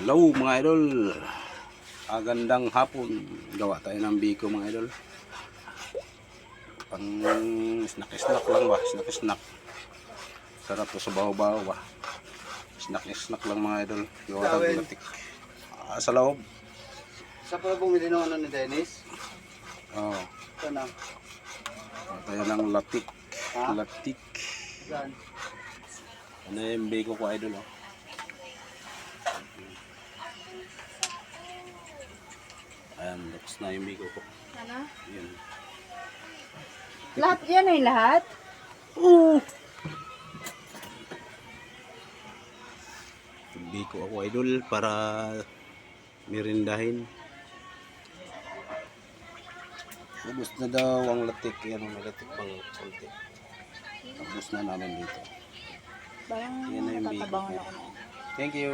Hello mga idol. Agandang hapon. Gawa tayo ng biko mga idol. Pang snack-snack lang ba? Snack-snack. Sarap to sa baho-baho ba? Snack-snack lang mga idol. Gawa tayo ng latik. Sa loob. Sa pala bumili ng ano ni Dennis? Oo. Ito na. Gawa tayo ng latik. Ha? Latik. Saan? Ano yung biko ko idol oh. Ayan, tapos na yung biko ko. Ano? Ayan. Lahat yan ay lahat? Biko ako idol para merindahin. Ubus na daw ang latik. Yan ang latik pang konti. Ubus na namin dito. Parang Yan na yung biko natatabangan ko. ako na. Thank you.